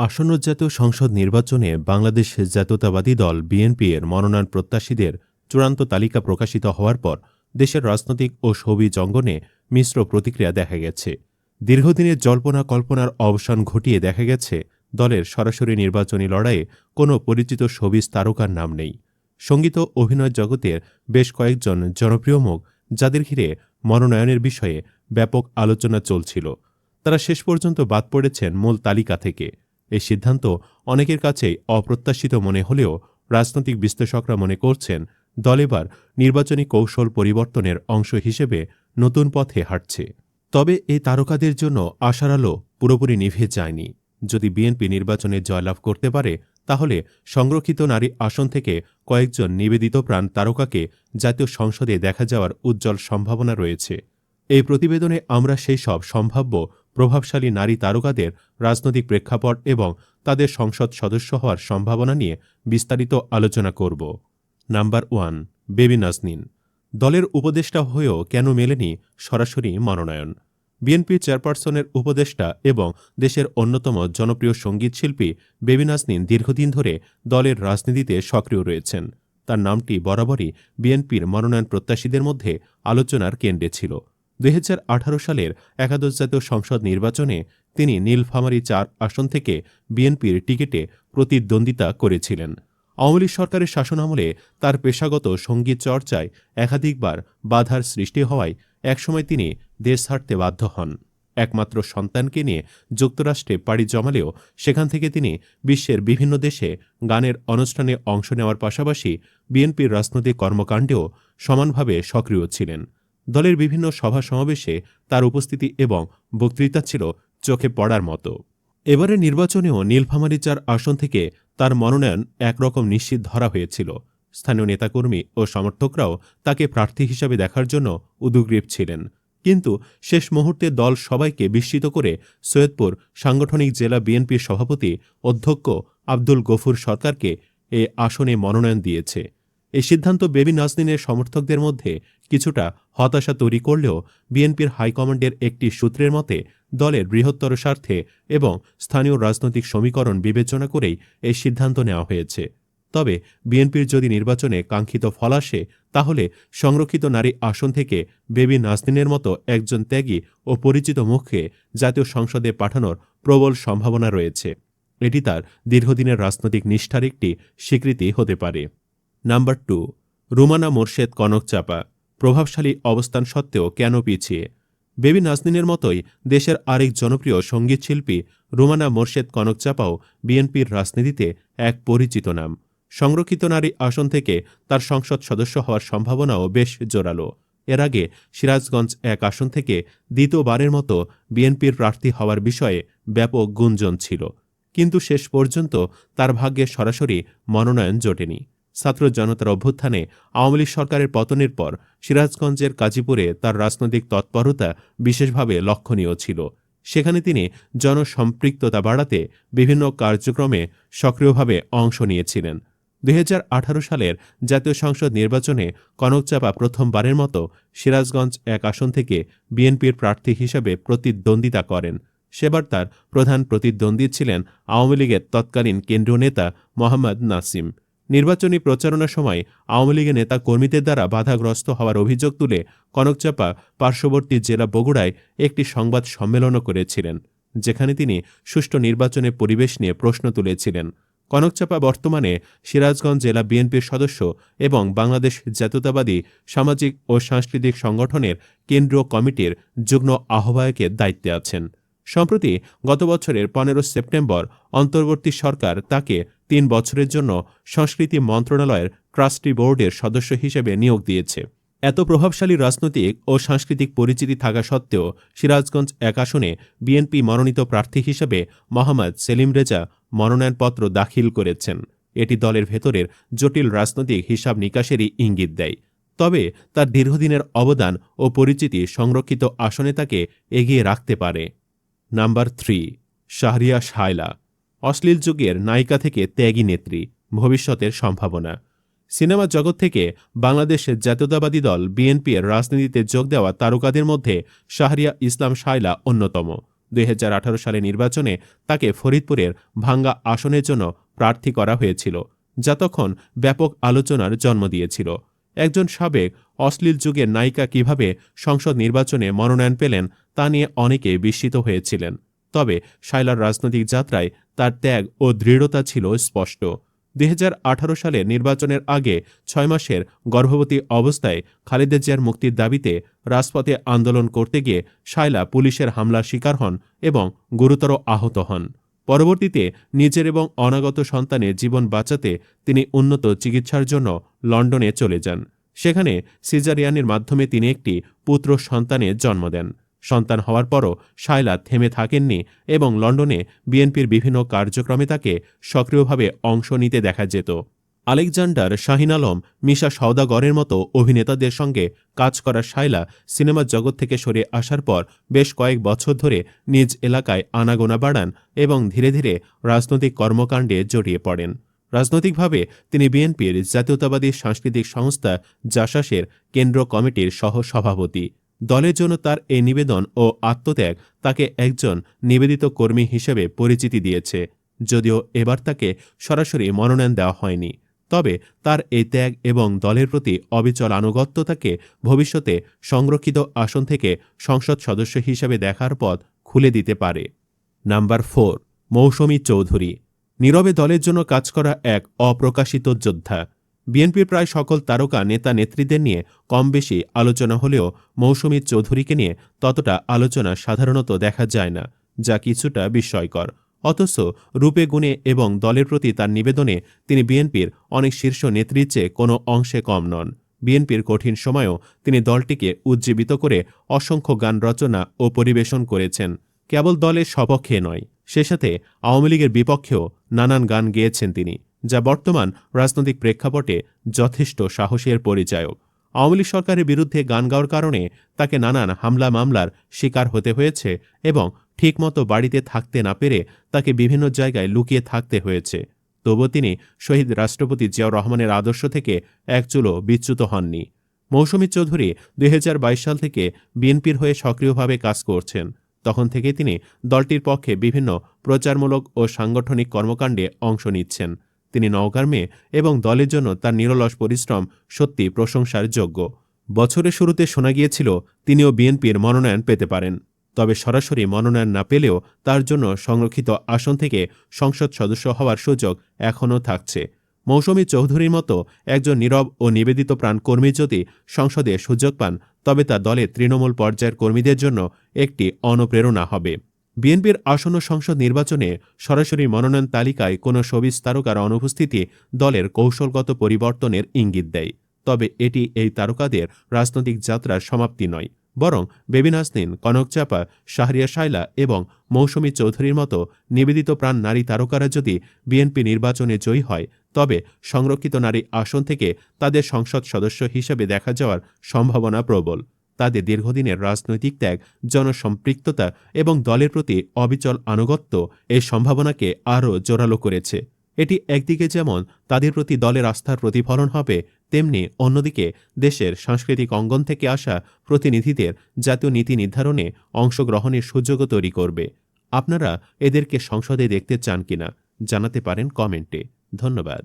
আসন্ন জাতীয় সংসদ নির্বাচনে বাংলাদেশ জাতীয়তাবাদী দল বিএনপি এর মনোনয়ন প্রত্যাশীদের চূড়ান্ত তালিকা প্রকাশিত হওয়ার পর দেশের রাজনৈতিক ও শোবিজ অঙ্গনে মিশ্র প্রতিক্রিয়া দেখা গেছে। দীর্ঘদিনের জল্পনা কল্পনার অবসান ঘটিয়ে দেখা গেছে দলের সরাসরি নির্বাচনী লড়াইয়ে কোনো পরিচিত শোবিজ তারকার নাম নেই। সংগীত ও অভিনয় জগতের বেশ কয়েকজন জনপ্রিয় মুখ যাদের ঘিরে মনোনয়নের বিষয়ে ব্যাপক আলোচনা চলছিল, তারা শেষ পর্যন্ত বাদ পড়েছেন মূল তালিকা থেকে। এই সিদ্ধান্ত অনেকের কাছেই অপ্রত্যাশিত মনে হলেও রাজনৈতিক বিশ্লেষকরা মনে করছেন দল এবার নির্বাচনী কৌশল পরিবর্তনের অংশ হিসেবে নতুন পথে হাঁটছে। তবে এই তারকাদের জন্য আশার আলো পুরোপুরি নিভে যায়নি। যদি বিএনপি নির্বাচনে জয়লাভ করতে পারে তাহলে সংরক্ষিত নারী আসন থেকে কয়েকজন নিবেদিত প্রাণ তারকাকে জাতীয় সংসদে দেখা যাওয়ার উজ্জ্বল সম্ভাবনা রয়েছে। এই প্রতিবেদনে আমরা সেই সব সম্ভাব্য প্রভাবশালী নারী তারকাদের রাজনৈতিক প্রেক্ষাপট এবং তাদের সংসদ সদস্য হওয়ার সম্ভাবনা নিয়ে বিস্তারিত আলোচনা করব। নাম্বার 1, বেবি নাজনীন। দলের উপদেষ্টা হয়েও কেন মেলেনি সরাসরি মনোনয়ন? বিএনপি চেয়ারপারসনের উপদেষ্টা এবং দেশের অন্যতম জনপ্রিয় সঙ্গীতশিল্পী বেবি নাজনীন দীর্ঘদিন ধরে দলের রাজনীতিতে সক্রিয় রয়েছেন। তার নামটি বরাবরই বিএনপির মনোনয়ন প্রত্যাশীদের মধ্যে আলোচনার কেন্দ্রে ছিল। 2018 সালের একাদশ জাতীয় সংসদ নির্বাচনে তিনি নীলফামারী 4 আসন থেকে বিএনপির টিকিটে প্রতিদ্বন্দ্বিতা করেছিলেন। আওয়ামী লীগ সরকারের শাসনামলে তার পেশাগত সঙ্গীত চর্চায় একাধিকবার বাধার সৃষ্টি হওয়ায় একসময় তিনি দেশ ছাড়তে বাধ্য হন। একমাত্র সন্তানকে নিয়ে যুক্তরাষ্ট্রে পাড়ি জমালেও সেখান থেকে তিনি বিশ্বের বিভিন্ন দেশে গানের অনুষ্ঠানে অংশ নেওয়ার পাশাপাশি বিএনপির রাজনৈতিক কর্মকাণ্ডেও সমানভাবে সক্রিয় ছিলেন। দলের বিভিন্ন সভা সমাবেশে তার উপস্থিতি এবং বক্তৃতা ছিল চোখে পড়ার মতো। এবারের নির্বাচনেও নীলফামারী 4 আসন থেকে তার মনোনয়ন একরকম নিশ্চিত ধরা হয়েছিল। স্থানীয় নেতাকর্মী ও সমর্থকরাও তাকে প্রার্থী হিসাবে দেখার জন্য উদগ্রীব ছিলেন। কিন্তু শেষ মুহূর্তে দল সবাইকে বিস্মিত করে সৈয়দপুর সাংগঠনিক জেলা বিএনপির সভাপতি অধ্যক্ষ আব্দুল গফুর সরকারকে এ আসনে মনোনয়ন দিয়েছে। এই সিদ্ধান্ত বেবি নাজনীনের সমর্থকদের মধ্যে কিছুটা হতাশা তৈরি করলেও বিএনপির হাইকমান্ডের একটি সূত্রের মতে দলের বৃহত্তর স্বার্থে এবং স্থানীয় রাজনৈতিক সমীকরণ বিবেচনা করেই এই সিদ্ধান্ত নেওয়া হয়েছে। তবে বিএনপির যদি নির্বাচনে কাঙ্ক্ষিত ফল আসে তাহলে সংরক্ষিত নারী আসন থেকে বেবি নাজনীনের মতো একজন ত্যাগী ও পরিচিত মুখকে জাতীয় সংসদে পাঠানোর প্রবল সম্ভাবনা রয়েছে। এটি তার দীর্ঘদিনের রাজনৈতিক নিষ্ঠার একটি স্বীকৃতি হতে পারে। নাম্বার 2, রুমানা মোর্শেদ কনকচাপা। প্রভাবশালী অবস্থান সত্ত্বেও কেন পিছিয়ে? বেবি নাজনীনের মতোই দেশের আরেক জনপ্রিয় সঙ্গীতশিল্পী রুমানা মোর্শেদ কনকচাপাও বিএনপির রাজনীতিতে এক পরিচিত নাম। সংরক্ষিত নারী আসন থেকে তার সংসদ সদস্য হওয়ার সম্ভাবনাও বেশ জোরালো। এর আগে সিরাজগঞ্জ 1 আসন থেকে দ্বিতীয়বারের মতো বিএনপির প্রার্থী হওয়ার বিষয়ে ব্যাপক গুঞ্জন ছিল, কিন্তু শেষ পর্যন্ত তার ভাগ্যে সরাসরি মনোনয়ন জোটেনি। ছাত্র জনতার অভ্যুত্থানে আওয়ামী লীগ সরকারের পতনের পর সিরাজগঞ্জের কাজীপুরে তার রাজনৈতিক তৎপরতা বিশেষভাবে লক্ষণীয় ছিল। সেখানে তিনি জনসম্পৃক্ততা বাড়াতে বিভিন্ন কার্যক্রমে সক্রিয়ভাবে অংশ নিয়েছিলেন। 2018 সালের জাতীয় সংসদ নির্বাচনে কনকচাপা প্রথমবারের মতো সিরাজগঞ্জ 1 আসন থেকে বিএনপির প্রার্থী হিসেবে প্রতিদ্বন্দ্বিতা করেন। সেবার তার প্রধান প্রতিদ্বন্দ্বী ছিলেন আওয়ামী লীগের তৎকালীন কেন্দ্রীয় নেতা মোহাম্মদ নাসিম। নির্বাচনী প্রচারণার সময় আওয়ামী লীগের নেতা কর্মীদের দ্বারা বাধাগ্রস্ত হওয়ার অভিযোগ তুলে কনকচাপা পার্শ্ববর্তী জেলা বগুড়ায় একটি সংবাদ সম্মেলনও করেছিলেন, যেখানে তিনি সুষ্ঠু নির্বাচনের পরিবেশ নিয়ে প্রশ্ন তুলেছিলেন। কনকচাপা বর্তমানে সিরাজগঞ্জ জেলা বিএনপির সদস্য এবং বাংলাদেশ জাতীয়তাবাদী সামাজিক ও সাংস্কৃতিক সংগঠনের কেন্দ্রীয় কমিটির যুগ্ম আহ্বায়কের দায়িত্বে আছেন। সম্প্রতি গত বছরের 15 সেপ্টেম্বর অন্তর্বর্তী সরকার তাকে 3 বছরের জন্য সংস্কৃতি মন্ত্রণালয়ের ট্রাস্টি বোর্ডের সদস্য হিসেবে নিয়োগ দিয়েছে। এত প্রভাবশালী রাজনৈতিক ও সাংস্কৃতিক পরিচিতি থাকা সত্ত্বেও সিরাজগঞ্জ 1 আসনে বিএনপি মনোনীত প্রার্থী হিসেবে মোহাম্মদ সেলিম রেজা মনোনয়নপত্র দাখিল করেছেন। এটি দলের ভেতরের জটিল রাজনৈতিক হিসাব নিকাশেরই ইঙ্গিত দেয়। তবে তার দীর্ঘদিনের অবদান ও পরিচিতি সংরক্ষিত আসনে তাকে এগিয়ে রাখতে পারে। নাম্বার 3, শাহরিয়া শায়লা। অশ্লীল যুগের নায়িকা থেকে ত্যাগী নেত্রী, ভবিষ্যতের সম্ভাবনা। সিনেমা জগৎ থেকে বাংলাদেশের জাতীয়তাবাদী দল বিএনপি এর রাজনীতিতে যোগ দেওয়া তারকাদের মধ্যে শাহরিয়া ইসলাম শায়লা অন্যতম। 2018 সালে নির্বাচনে তাকে ফরিদপুরের ভাঙ্গা আসনের জন্য প্রার্থী করা হয়েছিল, যা তখন ব্যাপক আলোচনার জন্ম দিয়েছিল। একজন সাবেক অশ্লীল যুগের নায়িকা কিভাবে সংসদ নির্বাচনে মনোনয়ন পেলেন তা নিয়ে অনেকে বিস্মিত হয়েছিলেন। তবে শায়লার রাজনৈতিক যাত্রায় তার ত্যাগ ও দৃঢ়তা ছিল স্পষ্ট। 2018 সালের নির্বাচনের আগে 6 মাসের গর্ভবতী অবস্থায় খালেদা জিয়ার মুক্তির দাবিতে রাজপথে আন্দোলন করতে গিয়ে শায়লা পুলিশের হামলার শিকার হন এবং গুরুতর আহত হন। পরবর্তীতে নিজের এবং অনাগত সন্তানের জীবন বাঁচাতে তিনি উন্নত চিকিৎসার জন্য লন্ডনে চলে যান। সেখানে সিজারিয়ানের মাধ্যমে তিনি একটি পুত্র সন্তানের জন্ম দেন। সন্তান হওয়ার পরও শায়লা থেমে থাকেননি এবং লন্ডনে বিএনপির বিভিন্ন কার্যক্রমে তাকে সক্রিয়ভাবে অংশ নিতে দেখা যেত। আলেকজান্ডার, শাহিন আলম, মিশা সওদাগরের মতো অভিনেতাদের সঙ্গে কাজ করা শায়লা সিনেমার জগৎ থেকে সরে আসার পর বেশ কয়েক বছর ধরে নিজ এলাকায় আনাগোনা বাড়ান এবং ধীরে ধীরে রাজনৈতিক কর্মকাণ্ডে জড়িয়ে পড়েন। রাজনৈতিকভাবে তিনি বিএনপির জাতীয়তাবাদী সাংস্কৃতিক সংস্থা জাসাসের কেন্দ্র কমিটির সহ-সভাপতি। দলের জন্য তার এই নিবেদন ও আত্মত্যাগ তাকে একজন নিবেদিত কর্মী হিসেবে পরিচিতি দিয়েছে, যদিও এবার তাকে সরাসরি মনোনয়ন দেওয়া হয়নি। তবে তার এই ত্যাগ এবং দলের প্রতি অবিচল আনুগত্য তাকে ভবিষ্যতে সংরক্ষিত আসন থেকে সংসদ সদস্য হিসেবে দেখার পথ খুলে দিতে পারে। নাম্বার 4, মৌসুমী চৌধুরী। নীরবে দলের জন্য কাজ করা এক অপ্রকাশিত যোদ্ধা। বিএনপির প্রায় সকল তারকা নেতা নেত্রীদের নিয়ে কম বেশি আলোচনা হলেও মৌসুমী চৌধুরীকে নিয়ে ততটা আলোচনা সাধারণত দেখা যায় না, যা কিছুটা বিস্ময়কর। অথচ রূপে গুণে এবং দলের প্রতি তার নিবেদনে তিনি বিএনপির অনেক শীর্ষ নেত্রীর চেয়ে কোনো অংশে কম নন। বিএনপির কঠিন সময়েও তিনি দলটিকে উজ্জীবিত করে অসংখ্য গান রচনা ও পরিবেশন করেছেন। কেবল দলের সপক্ষে নয়, সে সাথে আওয়ামী লীগের বিপক্ষেও নানান গান গেয়েছেন তিনি, যা বর্তমান রাজনৈতিক প্রেক্ষাপটে যথেষ্ট সাহসের পরিচায়ক। আওয়ামী লীগ সরকারের বিরুদ্ধে গান গাওয়ার কারণে তাকে নানান হামলা মামলার শিকার হতে হয়েছে এবং ঠিকমতো বাড়িতে থাকতে না পেরে তাকে বিভিন্ন জায়গায় লুকিয়ে থাকতে হয়েছে। তবুও তিনি শহীদ রাষ্ট্রপতি জিয়াউর রহমানের আদর্শ থেকে একচুলও বিচ্যুত হননি। মৌসুমী চৌধুরী 2022 সাল থেকে বিএনপির হয়ে সক্রিয়ভাবে কাজ করছেন। তখন থেকে তিনি দলটির পক্ষে বিভিন্ন প্রচারমূলক ও সাংগঠনিক কর্মকাণ্ডে অংশ নিচ্ছেন। তিনি নওগাঁর মেয়ে এবং দলের জন্য তার নিরলস পরিশ্রম সত্যি প্রশংসার যোগ্য। বছরের শুরুতে শোনা গিয়েছিল তিনিও বিএনপির মনোনয়ন পেতে পারেন, তবে সরাসরি মনোনয়ন না পেলেও তার জন্য সংরক্ষিত আসন থেকে সংসদ সদস্য হওয়ার সুযোগ এখনও থাকছে। মৌসুমী চৌধুরীর মতো একজন নীরব ও নিবেদিত প্রাণ কর্মী যদি সংসদে সুযোগ পান, তবে তা দলের তৃণমূল পর্যায়ের কর্মীদের জন্য একটি অনুপ্রেরণা হবে। বিএনপির আসন্ন সংসদ নির্বাচনে সরাসরি মনোনয়ন তালিকায় কোনো শোবিজ তারকার অনুপস্থিতি দলের কৌশলগত পরিবর্তনের ইঙ্গিত দেয়। তবে এটি এই তারকাদের রাজনৈতিক যাত্রার সমাপ্তি নয়, বরং বেবি নাজনীন, কনক চাপা, শাহরিয়া শায়লা এবং মৌসুমী চৌধুরীর মতো নিবেদিত প্রাণ নারী তারকারা যদি বিএনপি নির্বাচনে জয়ী হয়, তবে সংরক্ষিত নারী আসন থেকে তাদের সংসদ সদস্য হিসেবে দেখা যাওয়ার সম্ভাবনা প্রবল। তাদের দীর্ঘদিনের রাজনৈতিক ত্যাগ, জনসম্পৃক্ততা এবং দলের প্রতি অবিচল আনুগত্য এই সম্ভাবনাকে আরও জোরালো করেছে। এটি একদিকে যেমন তাদের প্রতি দলের আস্থার প্রতিফলন হবে, তেমনি অন্যদিকে দেশের সাংস্কৃতিক অঙ্গন থেকে আসা প্রতিনিধিদের জাতীয় নীতি নির্ধারণে অংশগ্রহণের সুযোগও তৈরি করবে। আপনারা এদেরকে সংসদে দেখতে চান কিনা জানাতে পারেন কমেন্টে। ধন্যবাদ।